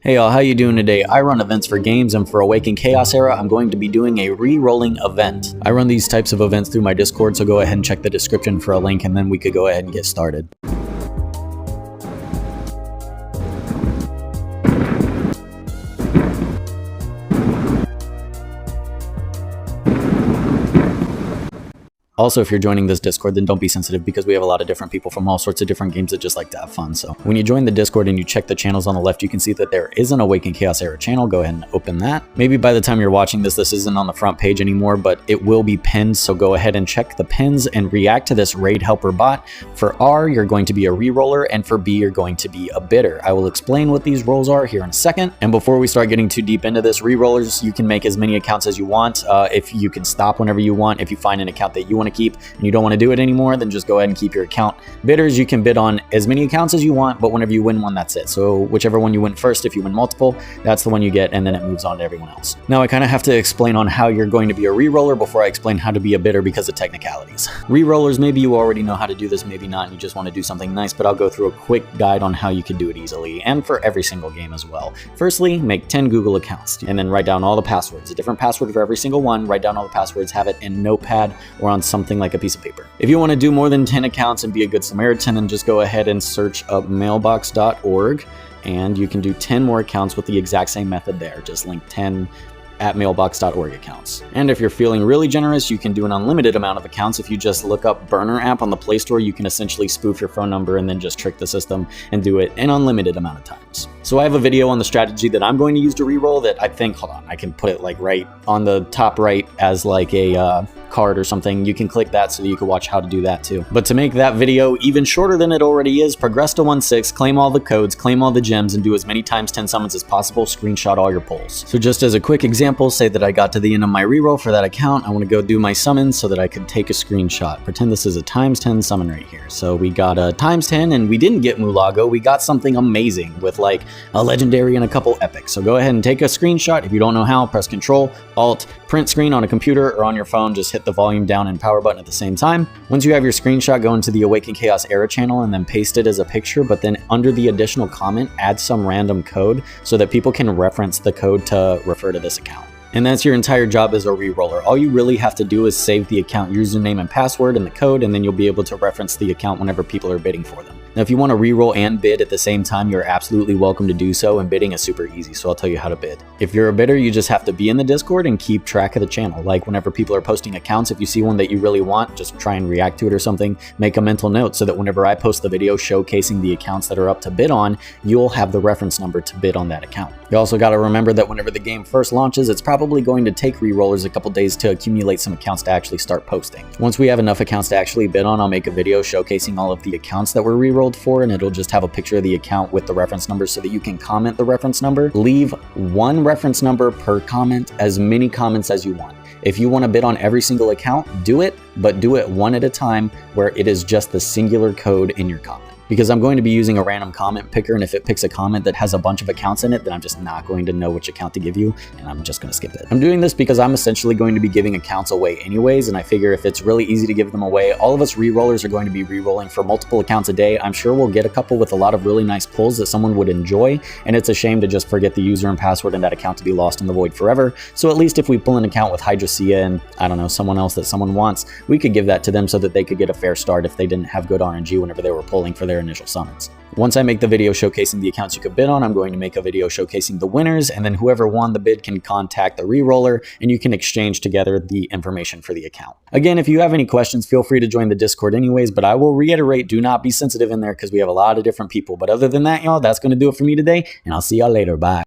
Hey y'all, how you doing today? I run events for games, and for Awaken Chaos Era, I'm going to be doing a re-rolling event. I run these types of events through my Discord, so go ahead and check the description for a link, and then we could go ahead and get started. Also, if you're joining this Discord, then don't be sensitive because we have a lot of different people from all sorts of different games that just like to have fun. So when you join the Discord and you check the channels on the left, you can see that there is an Awaken Chaos Era channel. Go ahead and open that. Maybe by the time you're watching this, this isn't on the front page anymore, but it will be pinned. So go ahead and check the pins and react to this raid helper bot. For R, you're going to be a reroller, and for B, you're going to be a bidder. I will explain what these roles are here in a second. And before we start getting too deep into this, rerollers, you can make as many accounts as you want. If you can stop whenever you want, if you find an account that you want to keep and you don't want to do it anymore, then just go ahead and keep your account. Bidders, you can bid on as many accounts as you want, but whenever you win one, that's it. So whichever one you win first, if you win multiple, that's the one you get, and then it moves on to everyone else. Now I kind of have to explain on how you're going to be a reroller before I explain how to be a bidder because of technicalities. Rerollers, maybe you already know how to do this, maybe not, and you just want to do something nice, but I'll go through a quick guide on how you can do it easily, and for every single game as well. Firstly, make 10 Google accounts, and then write down all the passwords, a different password for every single one, write down all the passwords, have it in Notepad or on something like a piece of paper. If you want to do more than 10 accounts and be a good Samaritan, then just go ahead and search up mailbox.org, and you can do 10 more accounts with the exact same method there. Just link 10 at mailbox.org accounts. And if you're feeling really generous, you can do an unlimited amount of accounts. If you just look up Burner app on the Play Store, you can essentially spoof your phone number and then just trick the system and do it an unlimited amount of times. So I have a video on the strategy that I'm going to use to reroll that I think, hold on, I can put it like right on the top right as like a card or something. You can click that so that you can watch how to do that too. But to make that video even shorter than it already is, progress to 1.6, claim all the codes, claim all the gems, and do as many times 10 summons as possible. Screenshot all your pulls. So just as a quick example, say that I got to the end of my reroll for that account. I want to go do my summon so that I could take a screenshot. Pretend this is a times 10 summon right here. So we got a times 10, and we didn't get Mulago. We got something amazing with like a legendary and a couple epics. So go ahead and take a screenshot. If you don't know how, press Control, Alt, print screen on a computer or on your phone. Just hit the volume down and power button at the same time. Once you have your screenshot, go into the Awaken Chaos Era channel and then paste it as a picture, but then under the additional comment, add some random code so that people can reference the code to refer to this account. And that's your entire job as a reroller. All you really have to do is save the account username and password and the code, and then you'll be able to reference the account whenever people are bidding for them. Now, if you want to reroll and bid at the same time, you're absolutely welcome to do so, and bidding is super easy, so I'll tell you how to bid. If you're a bidder, you just have to be in the Discord and keep track of the channel. Like whenever people are posting accounts, if you see one that you really want, just try and react to it or something, make a mental note so that whenever I post the video showcasing the accounts that are up to bid on, you'll have the reference number to bid on that account. You also got to remember that whenever the game first launches, it's probably going to take rerollers a couple days to accumulate some accounts to actually start posting. Once we have enough accounts to actually bid on, I'll make a video showcasing all of the accounts that were rerolled for, and it'll just have a picture of the account with the reference number so that you can comment the reference number. Leave one reference number per comment, as many comments as you want. If you want to bid on every single account, do it, but do it one at a time where it is just the singular code in your comment. Because I'm going to be using a random comment picker, and if it picks a comment that has a bunch of accounts in it, then I'm just not going to know which account to give you, and I'm just going to skip it. I'm doing this because I'm essentially going to be giving accounts away anyways, and I figure if it's really easy to give them away, all of us rerollers are going to be rerolling for multiple accounts a day. I'm sure we'll get a couple with a lot of really nice pulls that someone would enjoy, and it's a shame to just forget the user and password and that account to be lost in the void forever. So at least if we pull an account with Hydracia and, I don't know, someone else that someone wants, we could give that to them so that they could get a fair start if they didn't have good RNG whenever they were pulling for their initial summons. Once I make the video showcasing the accounts you could bid on, I'm going to make a video showcasing the winners, and then whoever won the bid can contact the reroller, and you can exchange together the information for the account. Again, if you have any questions, feel free to join the Discord anyways, but I will reiterate, do not be sensitive in there because we have a lot of different people. But other than that, y'all, that's going to do it for me today, and I'll see y'all later. Bye.